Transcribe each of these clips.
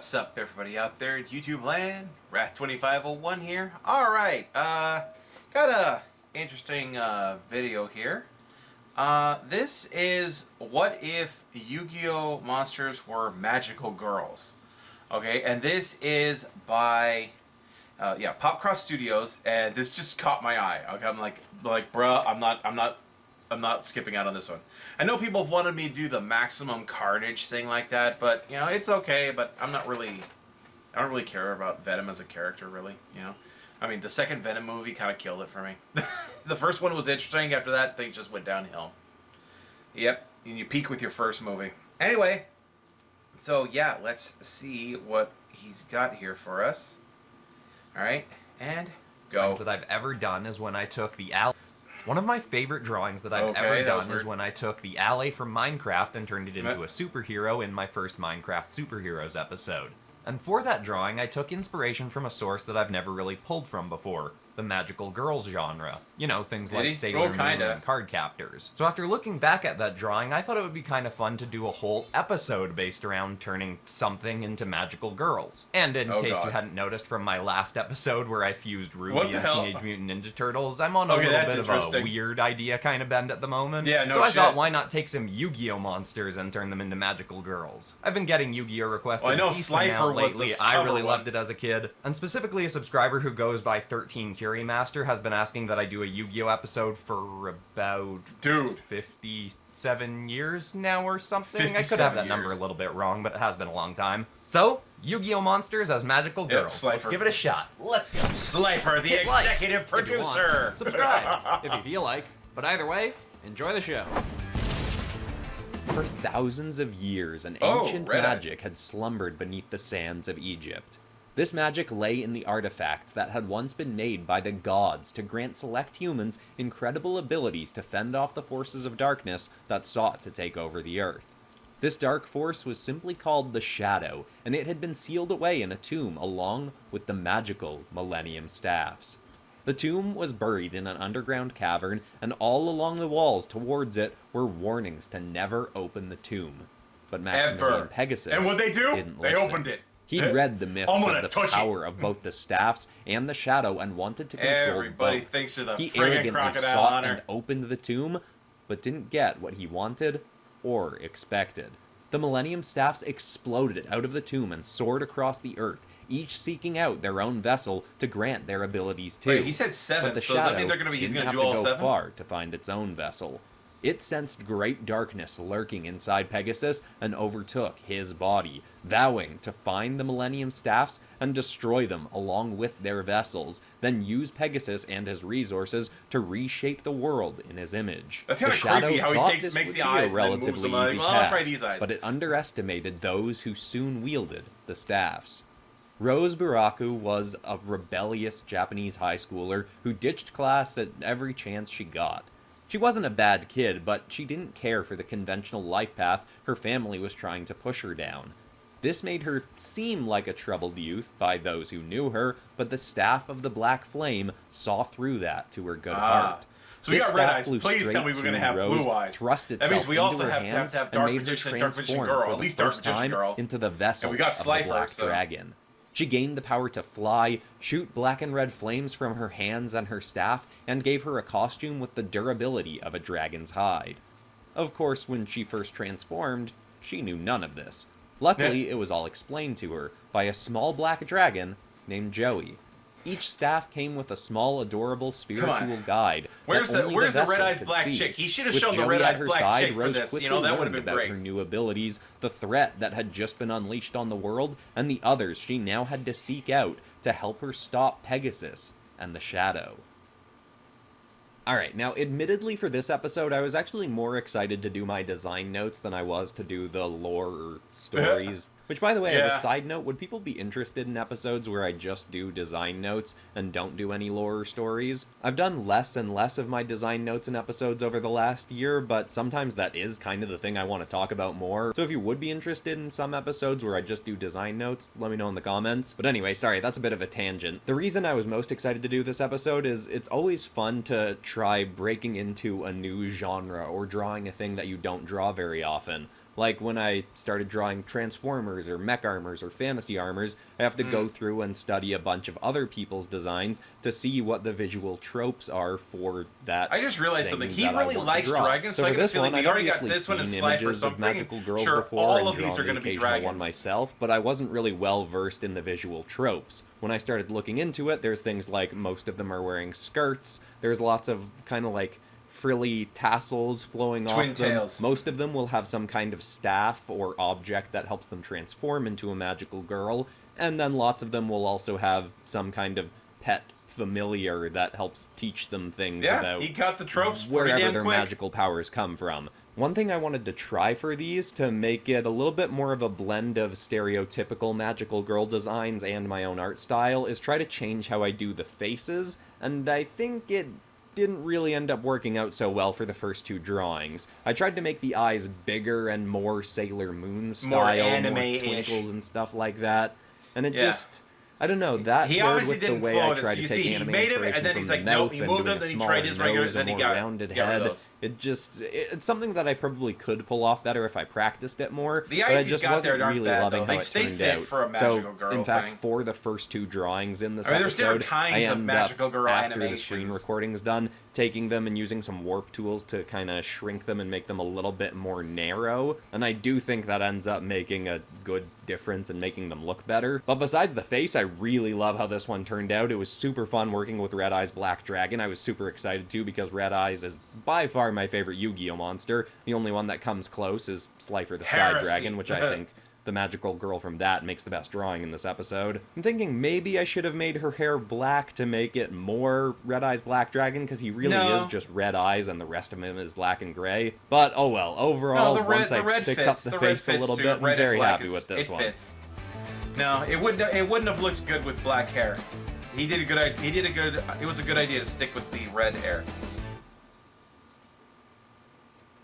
What's up, everybody out there in YouTube land? Wrath2501 here. Alright, got a interesting video here. This is what if Yu-Gi-Oh monsters were magical girls. Okay, and this is by Popcross Studios, and this just caught my eye. Okay, I'm like, bruh, I'm not skipping out on this one. I know people have wanted me to do the maximum carnage thing like that, but you know, it's okay, but I don't really care about Venom as a character, really, you know. I mean, the second Venom movie kind of killed it for me. The first one was interesting. After that, things just went downhill. Yep, and you peak with your first movie. Anyway, so yeah, let's see what he's got here for us. All right, and go. That I've ever done is when I took the alley. One of my favorite drawings that I've ever done is when I took the alley from Minecraft and turned it into a superhero in my first Minecraft Superheroes episode. And for that drawing, I took inspiration from a source that I've never really pulled from before, the magical girls genre. You know, things like Sailor Moon and card captors. So after looking back at that drawing, I thought it would be kind of fun to do a whole episode based around turning something into magical girls. And in case you hadn't noticed from my last episode where I fused Ruby and Teenage Mutant Ninja Turtles, I'm on a little bit of a weird idea kind of bend at the moment. Yeah, no so I shit. thought, why not take some Yu-Gi-Oh monsters and turn them into magical girls? I've been getting Yu-Gi-Oh requests I know Slifer was lately. I really loved it as a kid. And specifically a subscriber who goes by 13 Curie Master has been asking that I do a Yu-Gi-Oh episode for about 57 years now or something. I could have that number a little bit wrong, but it has been a long time. So, Yu-Gi-Oh monsters as magical girls. Let's give it a shot. Let's go. Slifer, the executive producer. Subscribe if you feel like. But either way, enjoy the show. For thousands of years, an ancient magic had slumbered beneath the sands of Egypt. This magic lay in the artifacts that had once been made by the gods to grant select humans incredible abilities to fend off the forces of darkness that sought to take over the earth. This dark force was simply called the Shadow, and it had been sealed away in a tomb along with the magical Millennium Staffs. The tomb was buried in an underground cavern, and all along the walls towards it were warnings to never open the tomb. But Maximilian Pegasus and what they do? didn't they listen. Opened it. He'd read the myths of the power of both the staffs and the shadow and wanted to control both. Thinks to the he friggin' arrogantly sought and opened the tomb, but didn't get what he wanted or expected. The Millennium Staffs exploded out of the tomb and soared across the earth, each seeking out their own vessel to grant their abilities to. Wait, he said 7, but the so shadow does that mean they're gonna be, he's didn't going to have do all to go 7? far to find its own vessel. It sensed great darkness lurking inside Pegasus and overtook his body, vowing to find the Millennium Staffs and destroy them along with their vessels, then use Pegasus and his resources to reshape the world in his image. That's kind of creepy how he makes the eyes and then moves them. Well, I'll try these eyes. But it underestimated those who soon wielded the staffs. Rose Buraku was a rebellious Japanese high schooler who ditched class at every chance she got. She wasn't a bad kid, but she didn't care for the conventional life path her family was trying to push her down. This made her seem like a troubled youth by those who knew her, but the staff of the Black Flame saw through that to her good heart. So we got red eyes. Please tell me we're going to have blue eyes. That means we also have to have Dark Magician and Dark Magician Girl, at least Dark Magician Girl, into the vessel and we got Slifer, of the Black Dragon. She gained the power to fly, shoot black and red flames from her hands and her staff, and gave her a costume with the durability of a dragon's hide. Of course, when she first transformed, she knew none of this. Luckily, it was all explained to her by a small black dragon named Joey. Each staff came with a small, adorable spiritual guide. Where's the Red Eyes Black chick? He should have shown the Red Eyes Black chick for this. You know, that would have been great. Her new abilities, the threat that had just been unleashed on the world, and the others she now had to seek out to help her stop Pegasus and the Shadow. Alright, now admittedly for this episode, I was actually more excited to do my design notes than I was to do the lore stories. Which, by the way, as a side note, would people be interested in episodes where I just do design notes and don't do any lore or stories? I've done less and less of my design notes in episodes over the last year, but sometimes that is kind of the thing I want to talk about more. So if you would be interested in some episodes where I just do design notes, let me know in the comments. But anyway, sorry, that's a bit of a tangent. The reason I was most excited to do this episode is it's always fun to try breaking into a new genre or drawing a thing that you don't draw very often. Like when I started drawing Transformers or mech armors or fantasy armors, I have to go through and study a bunch of other people's designs to see what the visual tropes are for that. I just realized something. He that I really want to likes draw. dragons, so So I for get a this feeling one, we I've already got obviously this one in seen slide for images of something. magical girls Sure, before all and of these drawn are going the to be occasional one dragons. myself, but I wasn't really well versed in the visual tropes. When I started looking into it, there's things like most of them are wearing skirts. There's lots of kind of like frilly tassels flowing Twin off them. tails. Most of them will have some kind of staff or object that helps them transform into a magical girl, and then lots of them will also have some kind of pet familiar that helps teach them things Yeah, about he got the tropes pretty wherever damn their quick. magical powers come from. One thing I wanted to try for these to make it a little bit more of a blend of stereotypical magical girl designs and my own art style is try to change how I do the faces, and I think it didn't really end up working out so well for the first two drawings. I tried to make the eyes bigger and more Sailor Moon style, more anime-ish. twinkles and stuff like that, and it Yeah. just... I don't know, that He paired obviously with the didn't way flow I with it. tried So you to take see, he anime made him, inspiration and then from he's the like, nope, mouth he and moved doing him, a then he smaller tried his regular, nose, then a he more got rounded rid of head. those. It just, it's something that I probably could pull off better if I practiced it more, The but I eyes he's just got there wasn't aren't really bad, loving though. how They it turned fit out. for a magical So, girl in fact, thing. for the first two drawings in this I mean, there's different episode, kinds I of end magical up, girl after the animations. screen recording's done, taking them and using some warp tools to kind of shrink them and make them a little bit more narrow, and I do think that ends up making a good difference and making them look better. But besides the face, I really love how this one turned out. It was super fun working with Red Eye's Black Dragon. I was super excited too because Red Eyes is by far my favorite Yu-Gi-Oh monster. The only one that comes close is Slifer the Sky Heresy. Dragon, which I think the magical girl from that makes the best drawing in this episode. I'm thinking maybe I should have made her hair black to make it more Red Eye's Black Dragon, because he really No. is just red eyes and the rest of him is black and gray. But oh well, overall, No, once I red fix fits. up the red face a fits little too. bit, I'm Red and very black happy is- with this it one. Fits. No, it wouldn't have looked good with black hair. He did a good. It was a good idea to stick with the red hair.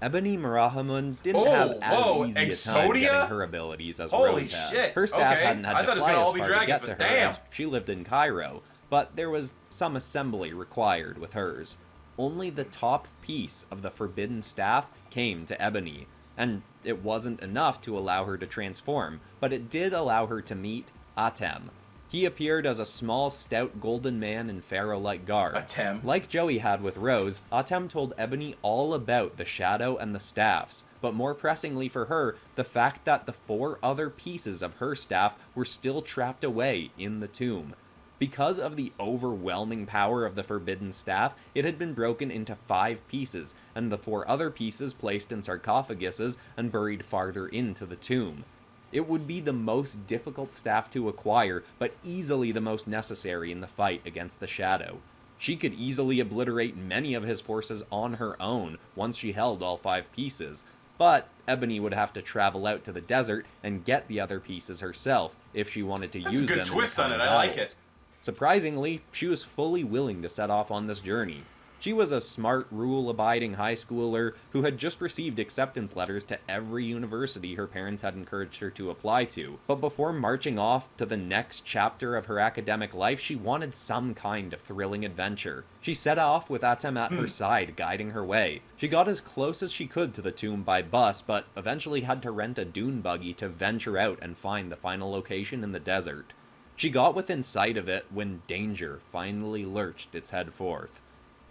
Ebony Marahamun didn't Oh, have as whoa, easy a time Exodia? getting her abilities as Holy Rose had. shit, Her staff okay. hadn't had I to thought it was fly gonna as all be far to dragons, get to her, but damn. as she lived in Cairo, but there was some assembly required with hers. Only the top piece of the forbidden staff came to Ebony, and it wasn't enough to allow her to transform, but it did allow her to meet Atem. He appeared as a small, stout golden man in pharaoh-like garb. Atem. Like Joey had with Rose, Atem told Ebony all about the shadow and the staffs, but more pressingly for her, the fact that the 4 other pieces of her staff were still trapped away in the tomb. Because of the overwhelming power of the forbidden staff, it had been broken into 5 pieces, and the 4 other pieces placed in sarcophaguses and buried farther into the tomb. It would be the most difficult staff to acquire, but easily the most necessary in the fight against the Shadow. She could easily obliterate many of his forces on her own once she held all 5 pieces, but Ebony would have to travel out to the desert and get the other pieces herself if she wanted to That's a use good them twist in on the it, coming I like battles. it. Surprisingly, she was fully willing to set off on this journey. She was a smart, rule-abiding high schooler who had just received acceptance letters to every university her parents had encouraged her to apply to. But before marching off to the next chapter of her academic life, she wanted some kind of thrilling adventure. She set off with Atem at her side, guiding her way. She got as close as she could to the tomb by bus, but eventually had to rent a dune buggy to venture out and find the final location in the desert. She got within sight of it when danger finally lurched its head forth.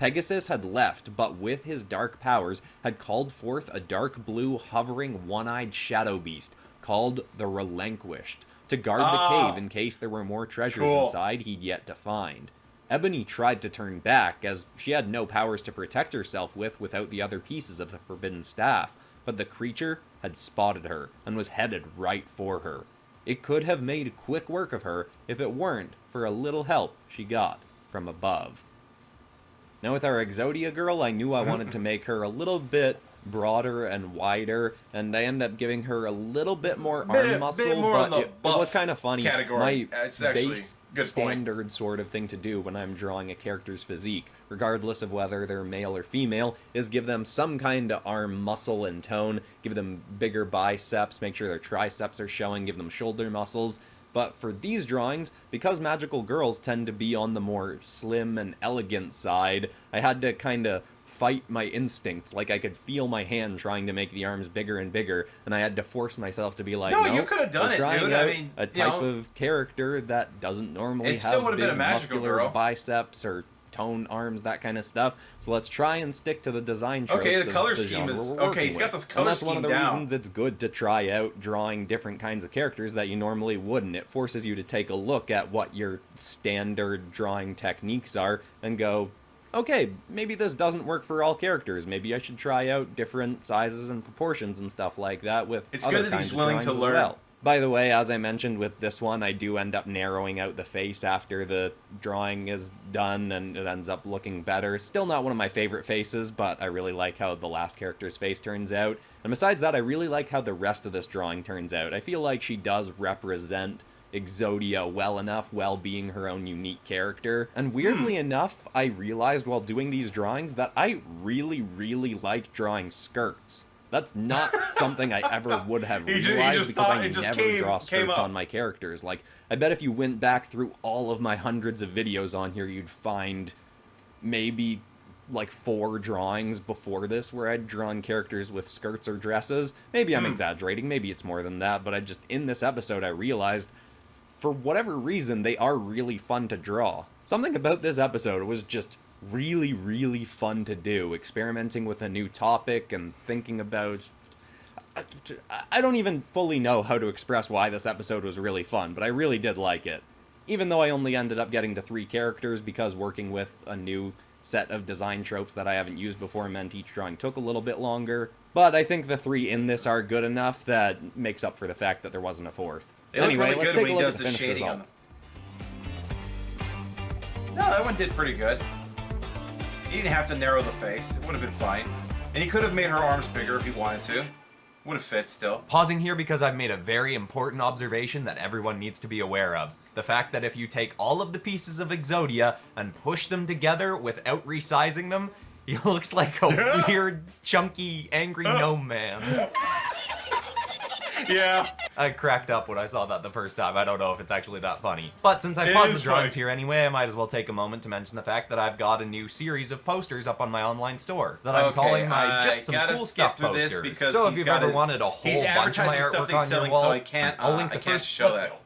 Pegasus had left, but with his dark powers had called forth a dark blue hovering one-eyed shadow beast called the Relinquished to guard the cave in case there were more treasures inside he'd yet to find. Ebony tried to turn back, as she had no powers to protect herself with without the other pieces of the forbidden staff, but the creature had spotted her and was headed right for her. It could have made quick work of her if it weren't for a little help she got from above. Now with our Exodia girl, I knew I wanted to make her a little bit broader and wider, and I ended up giving her a little bit more arm muscle, more on but the it buff was kind of funny. category. My It's actually base good point. standard sort of thing to do when I'm drawing a character's physique, regardless of whether they're male or female, is give them some kind of arm muscle and tone, give them bigger biceps, make sure their triceps are showing, give them shoulder muscles. But for these drawings, because magical girls tend to be on the more slim and elegant side, I had to kind of fight my instincts. Like, I could feel my hand trying to make the arms bigger and bigger, and I had to force myself to be like, No, no, you could have done we're it, trying dude. out I mean, a type of character that doesn't normally It still have would've been big a magical muscular girl. biceps or tone arms, that kind of stuff. So let's try and stick to the design tropes. Okay, the of color the scheme genre is we're okay. working He's got with. this color And that's one of the scheme down. reasons it's good to try out drawing different kinds of characters that you normally wouldn't. It forces you to take a look at what your standard drawing techniques are and go, okay, maybe this doesn't work for all characters. Maybe I should try out different sizes and proportions and stuff like that with It's other good that kinds he's of willing to drawings as learn. well. By the way, as I mentioned with this one, I do end up narrowing out the face after the drawing is done, and it ends up looking better. Still not one of my favorite faces, but I really like how the last character's face turns out. And besides that, I really like how the rest of this drawing turns out. I feel like she does represent YuGiOh well enough, while being her own unique character. And weirdly enough, I realized while doing these drawings that I really, really like drawing skirts. That's not something I ever would have He realized just because thought I it just never draw came skirts up. on my characters. Like, I bet if you went back through all of my hundreds of videos on here, you'd find maybe like 4 drawings before this where I'd drawn characters with skirts or dresses. Maybe I'm exaggerating, maybe it's more than that, but in this episode I realized, for whatever reason, they are really fun to draw. Something about this episode was just really, really fun to do, experimenting with a new topic and thinking about... I don't even fully know how to express why this episode was really fun, but I really did like it. Even though I only ended up getting to 3 characters because working with a new set of design tropes that I haven't used before meant each drawing took a little bit longer. But I think the 3 in this are good enough that makes up for the fact that there wasn't a 4th. They look Anyway, really let's good take when a he look does at the the finished shading on result. them. No, that one did pretty good. He didn't have to narrow the face. It would have been fine. And he could have made her arms bigger if he wanted to. Would have fit still. Pausing here because I've made a very important observation that everyone needs to be aware of. The fact that if you take all of the pieces of Exodia and push them together without resizing them, he looks like a weird, chunky, angry gnome man. Yeah. I cracked up when I saw that the first time. I don't know if it's actually that funny. But since I It paused the is drawings funny. here anyway, I might as well take a moment to mention the fact that I've got a new series of posters up on my online store that I'm Okay, calling my I Just Some gotta Cool skip Stuff through this posters. because So if he's you've got ever his- wanted a he's whole bunch of my advertising stuff artwork he's on your selling, wall, so I can't, I'll link I the can't first. show Let's that. go.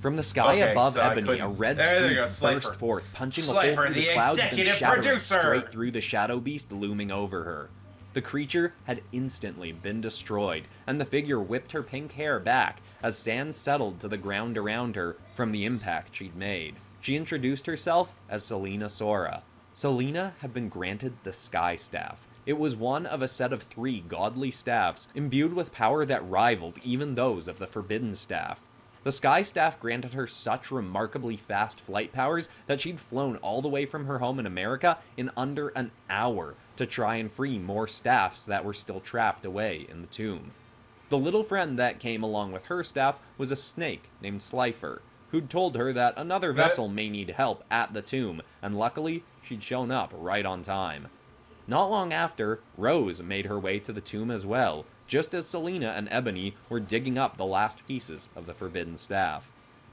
From the sky Okay, above so I Ebony, couldn't- a red There you streak go, Slifer. burst forth, punching a Slifer, hole through the the clouds and executive shattering producer. straight through the shadow beast looming over her. The creature had instantly been destroyed, and the figure whipped her pink hair back as sand settled to the ground around her from the impact she'd made. She introduced herself as Selena Sora. Selena had been granted the Sky Staff. It was one of a set of 3 godly staffs, imbued with power that rivaled even those of the Forbidden Staff. The Sky Staff granted her such remarkably fast flight powers that she'd flown all the way from her home in America in under an hour to try and free more staffs that were still trapped away in the tomb. The little friend that came along with her staff was a snake named Slifer, who'd told her that another vessel may need help at the tomb, and luckily, she'd shown up right on time. Not long after, Rose made her way to the tomb as well, just as Selena and Ebony were digging up the last pieces of the Forbidden Staff.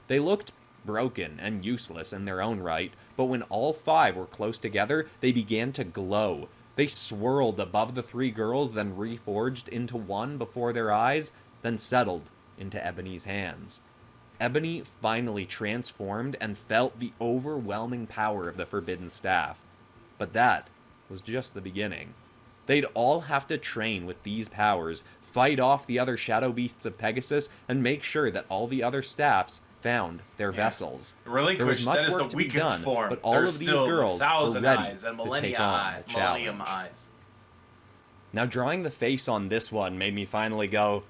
They looked broken and useless in their own right, but when all 5 were close together, they began to glow. They swirled above the 3 girls, then reforged into one before their eyes, then settled into Ebony's hands. Ebony finally transformed and felt the overwhelming power of the Forbidden Staff. But that was just the beginning. They'd all have to train with these powers, fight off the other shadow beasts of Pegasus, and make sure that all the other staffs found their vessels. There was Relinquish, much that is work the to be weakest done, form. but all There's of these still girls were 1,000 ready eyes and to millennia take on eyes, the millennium challenge. eyes. Now, drawing the face on this one made me finally go,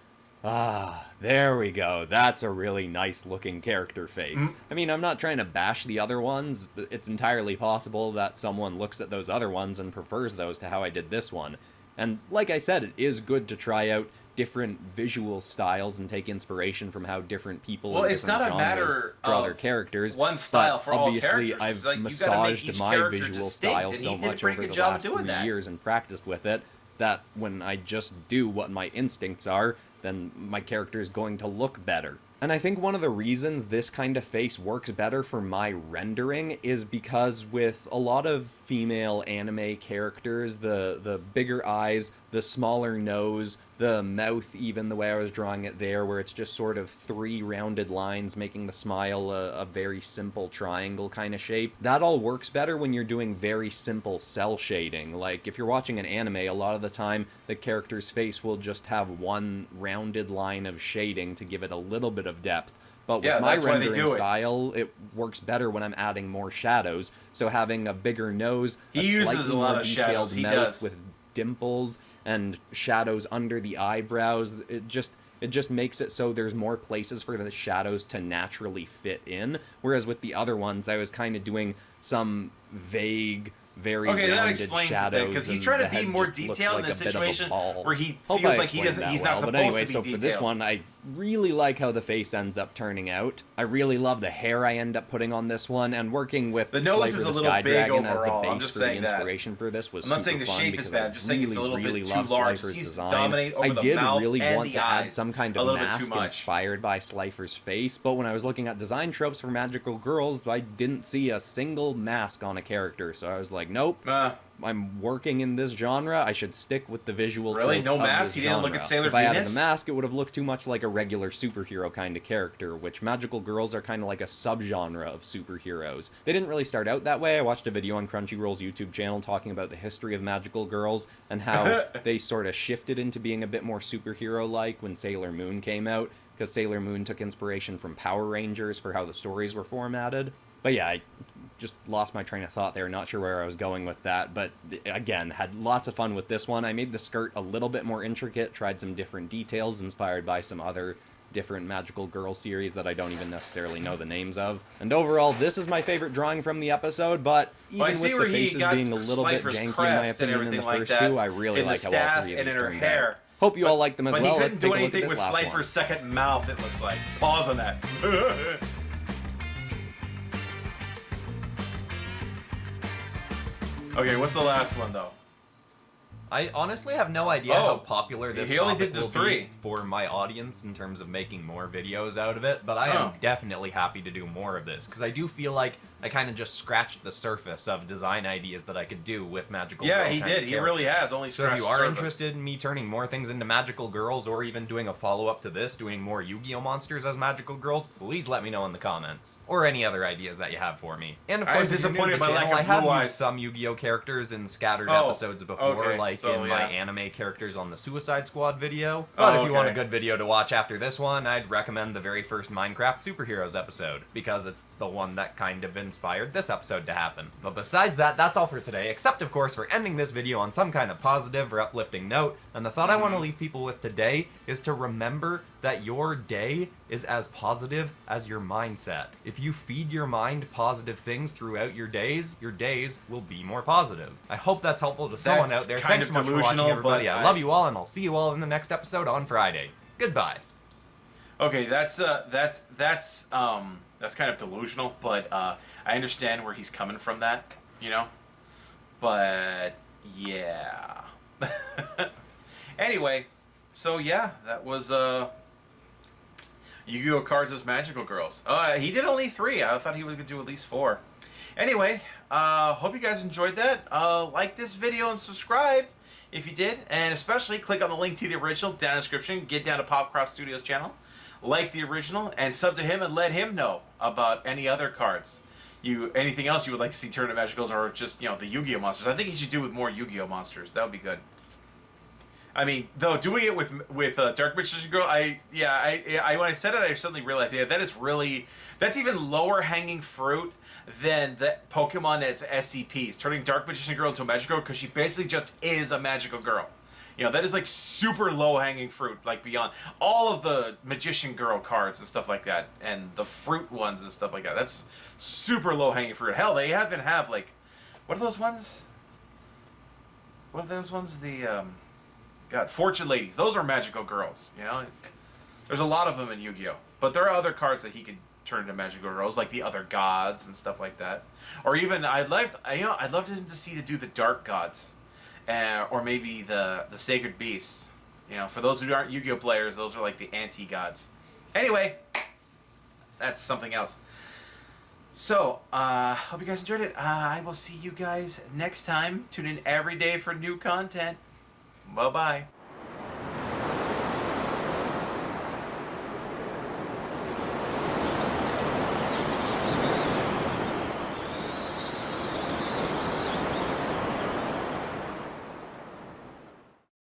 there we go. That's a really nice looking character face. I mean, I'm not trying to bash the other ones, but it's entirely possible that someone looks at those other ones and prefers those to how I did this one. And like I said, it is good to try out different visual styles and take inspiration from how different people Well, in it's different not a genres matter draw of their characters. one style but for all obviously, characters. I've It's like, you gotta make massaged each my character visual distinct, style and so he did a much pretty over good the job of last doing 3 that. years and practiced with it that when I just do what my instincts are, then my character is going to look better. And I think one of the reasons this kind of face works better for my rendering is because with a lot of female anime characters, the bigger eyes, the smaller nose, the mouth, even the way I was drawing it there, where it's just sort of 3 rounded lines making the smile a very simple triangle kind of shape, that all works better when you're doing very simple cell shading. Like, if you're watching an anime, a lot of the time the character's face will just have one rounded line of shading to give it a little bit of depth. But with my rendering style, it works better when I'm adding more shadows. So having a bigger nose, he a uses slightly a lot more of shadows. detailed mouth with dimples and shadows under the eyebrows, it just makes it so there's more places for the shadows to naturally fit in. Whereas with the other ones, I was kind of doing some vague, very rounded shadows, because he's trying to be more detailed in a situation where he feels like he's not supposed to be detailed. So for this one, I really like how the face ends up turning out. I really love the hair I end up putting on this one, and working with the nose is a little big overall. I'm just saying that. Inspiration for this was I'm not saying the shape is bad. I'm just saying it's a little bit too large. It seems to dominate over the mouth and the eyes. I did really want to add some kind of mask inspired by Slifer's face, but when I was looking at design tropes for magical girls, I didn't see a single mask on a character. So I was like, nope. I'm working in this genre. I should stick with the visual tropes no of mask? this You didn't genre. look at Sailor If I added Venus? the mask, it would have looked too much like a regular superhero kind of character, which magical girls are kind of like a subgenre of superheroes. They didn't really start out that way. I watched a video on Crunchyroll's YouTube channel talking about the history of magical girls and how they sort of shifted into being a bit more superhero-like when Sailor Moon came out, because Sailor Moon took inspiration from Power Rangers for how the stories were formatted. But yeah, I just lost my train of thought there, not sure where I was going with that, but again, had lots of fun with this one. I made the skirt a little bit more intricate, tried some different details inspired by some other different magical girl series that I don't even necessarily know the names of. And overall, this is my favorite drawing from the episode, but even with the faces being a little bit janky in my opinion in the first two, I really like how all 3 of these turned out. Hope you all like them as well. But he couldn't do anything with Slifer's second mouth, it looks like. Pause on that. Okay, what's the last one, though? I honestly have no idea how popular this topic will be for my audience in terms of making more videos out of it, but I am definitely happy to do more of this, because I do feel like I kind of just scratched the surface of design ideas that I could do with magical girls. Yeah, he did. He really has only scratched the surface. So if you are interested in me turning more things into magical girls, or even doing a follow-up to this, doing more Yu-Gi-Oh monsters as magical girls, please let me know in the comments. Or any other ideas that you have for me. And of course, I have used some Yu-Gi-Oh characters in scattered episodes before, like in my anime characters on the Suicide Squad video. But if you want a good video to watch after this one, I'd recommend the very first Minecraft Superheroes episode, because it's the one that kind of inspired this episode to happen. But besides that, that's all for today, except of course for ending this video on some kind of positive or uplifting note. And the thought I want to leave people with today is to remember that your day is as positive as your mindset. If you feed your mind positive things throughout your days will be more positive. I hope that's helpful to someone out there. Thanks so much for watching, everybody. I love you all, and I'll see you all in the next episode on Friday. Goodbye. Okay, that's kind of delusional, but I understand where he's coming from that, you know? But, yeah. Anyway, so yeah, that was Yu-Gi-Oh! Cards as Magical Girls. He did only 3. I thought he was going to do at least 4. Anyway, hope you guys enjoyed that. Like this video and subscribe if you did. And especially click on the link to the original down in the description. Get down to Popcross Studios channel. Like the original and sub to him and let him know about any other cards. Anything else you would like to see turned into Magicals, or just, you know, the Yu-Gi-Oh! Monsters. I think he should do with more Yu-Gi-Oh! Monsters. That would be good. I mean, though, doing it with Dark Magician Girl, when I said it, I suddenly realized, yeah, that's even lower hanging fruit than the Pokemon as SCPs. Turning Dark Magician Girl into a magical girl, because she basically just is a magical girl. You know, that is like super low hanging fruit, like beyond all of the Magician Girl cards and stuff like that, and the fruit ones and stuff like that. That's super low hanging fruit. Hell, they even have like, what are those ones? God, Fortune Ladies. Those are magical girls. You know, there's a lot of them in Yu-Gi-Oh, but there are other cards that he could turn into magical girls, like the other gods and stuff like that. Or even I'd love him to see to do the dark gods, or maybe the sacred beasts. You know, for those who aren't Yu-Gi-Oh players, those are like the anti-gods. Anyway, that's something else. So, hope you guys enjoyed it. I will see you guys next time. Tune in every day for new content. Bye-bye.